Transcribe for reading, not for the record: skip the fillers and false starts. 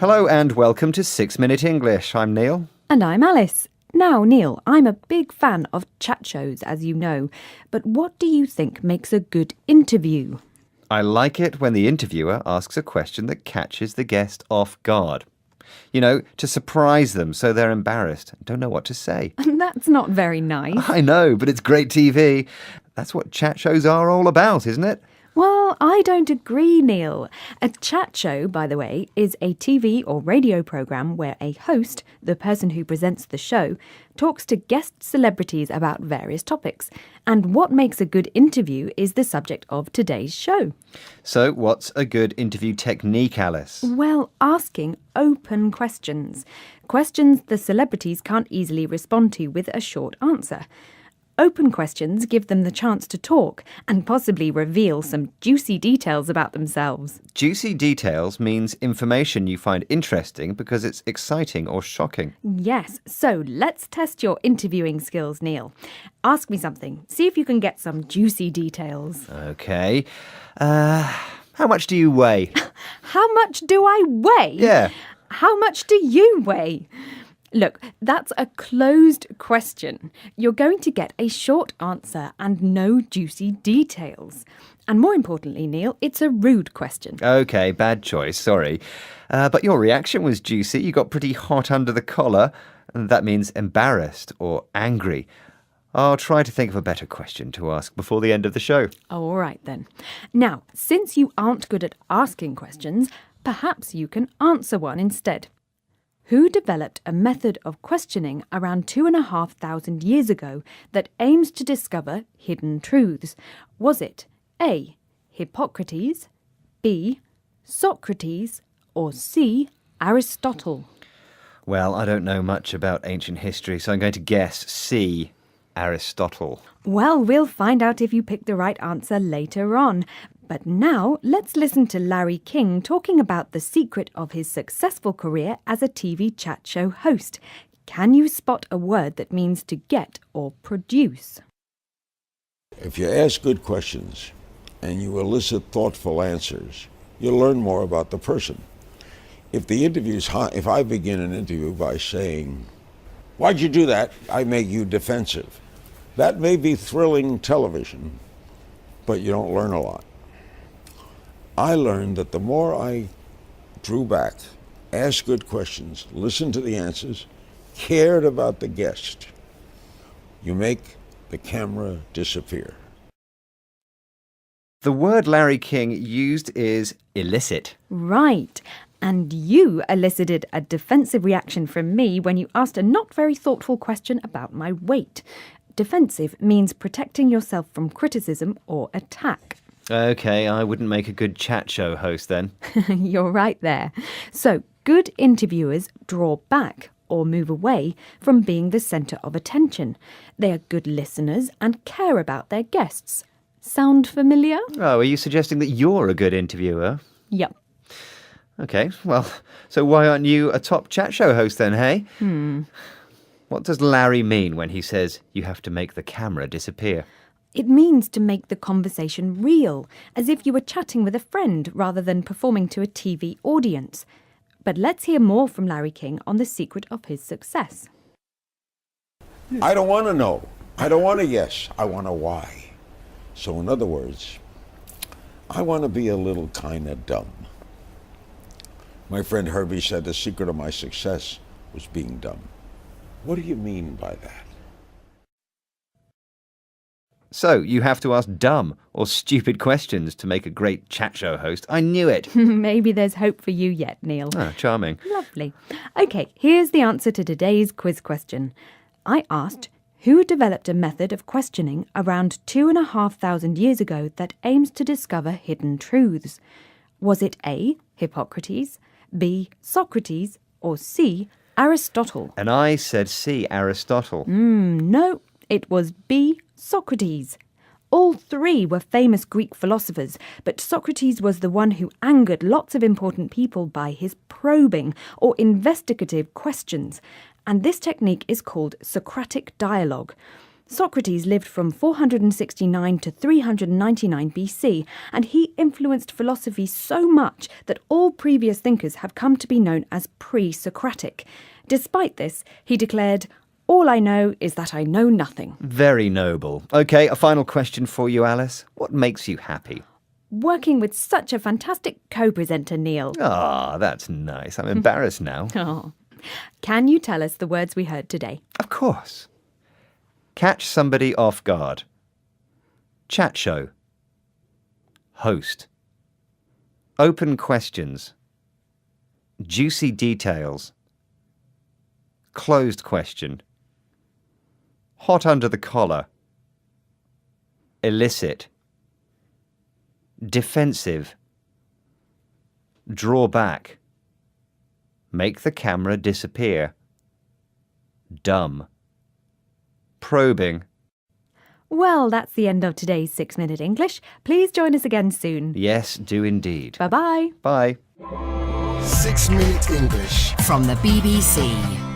Hello and welcome to 6 Minute English. I'm Neil. And I'm Alice. Now, Neil, I'm a big fan of chat shows, as you know, but what do you think makes a good interview? I like it when the interviewer asks a question that catches the guest off guard. You know, to surprise them so they're embarrassed and don't know what to say. That's not very nice. I know, but it's great TV. That's what chat shows are all about, isn't it? Well, I don't agree, Neil. A chat show, by the way, is a TV or radio programme where a host, the person who presents the show, talks to guest celebrities about various topics. And what makes a good interview is the subject of today's show. So, what's a good interview technique, Alice? Well, asking open questions. Questions the celebrities can't easily respond to with a short answer. Open questions give them the chance to talk and possibly reveal some juicy details about themselves. Juicy details means information you find interesting because it's exciting or shocking. Yes, so let's test your interviewing skills, Neil. Ask me something. See if you can get some juicy details. Okay. How much do you weigh? How much do I weigh? Yeah. How much do you weigh? Look, that's a closed question. You're going to get a short answer and no juicy details. And more importantly, Neil, it's a rude question. Okay, bad choice, sorry. But your reaction was juicy. You got pretty hot under the collar. And that means embarrassed or angry. I'll try to think of a better question to ask before the end of the show. All right, then. Now, since you aren't good at asking questions, perhaps you can answer one instead. Who developed a method of questioning around 2,500 years ago that aims to discover hidden truths? Was it A. Hippocrates, B. Socrates, or C. Aristotle? Well, I don't know much about ancient history, so I'm going to guess C. Aristotle. Well, we'll find out if you pick the right answer later on. But now, let's listen to Larry King talking about the secret of his successful career as a TV chat show host. Can you spot a word that means to get or produce? If you ask good questions and you elicit thoughtful answers, you'll learn more about the person. If I begin an interview by saying, "Why'd you do that?" I make you defensive. That may be thrilling television, but you don't learn a lot. I learned that the more I drew back, asked good questions, listened to the answers, cared about the guest, you make the camera disappear. The word Larry King used is elicit. Right. And you elicited a defensive reaction from me when you asked a not very thoughtful question about my weight. Defensive means protecting yourself from criticism or attack. Okay, I wouldn't make a good chat show host then. You're right there. So, good interviewers draw back or move away from being the centre of attention. They are good listeners and care about their guests. Sound familiar? Oh, are you suggesting that you're a good interviewer? Yep. Okay, well, so why aren't you a top chat show host then, hey? What does Larry mean when he says you have to make the camera disappear? It means to make the conversation real, as if you were chatting with a friend rather than performing to a TV audience. But let's hear more from Larry King on the secret of his success. I don't want to know. I don't want a yes. I want a why. So in other words, I want to be a little kind of dumb. My friend Herbie said the secret of my success was being dumb. What do you mean by that? So, you have to ask dumb or stupid questions to make a great chat show host. I knew it. Maybe there's hope for you yet, Neil. Ah, charming. Lovely. OK, here's the answer to today's quiz question. I asked, who developed a method of questioning around 2,500 years ago that aims to discover hidden truths? Was it A. Hippocrates, B. Socrates, or C. Aristotle? And I said C. Aristotle. No, it was B. Socrates. All three were famous Greek philosophers, but Socrates was the one who angered lots of important people by his probing or investigative questions. And this technique is called Socratic dialogue. Socrates lived from 469 to 399 BC, and he influenced philosophy so much that all previous thinkers have come to be known as pre-Socratic. Despite this, he declared, "All I know is that I know nothing." Very noble. OK, a final question for you, Alice. What makes you happy? Working with such a fantastic co-presenter, Neil. Ah, that's nice. I'm embarrassed now. Oh. Can you tell us the words we heard today? Of course. Catch somebody off guard. Chat show. Host. Open questions. Juicy details. Closed question. Hot under the collar. Illicit. Defensive. Draw back. Make the camera disappear. Dumb. Probing. Well, that's the end of today's 6-Minute English. Please join us again soon. Yes, do indeed. Bye-bye. Bye. 6 Minute English from the BBC.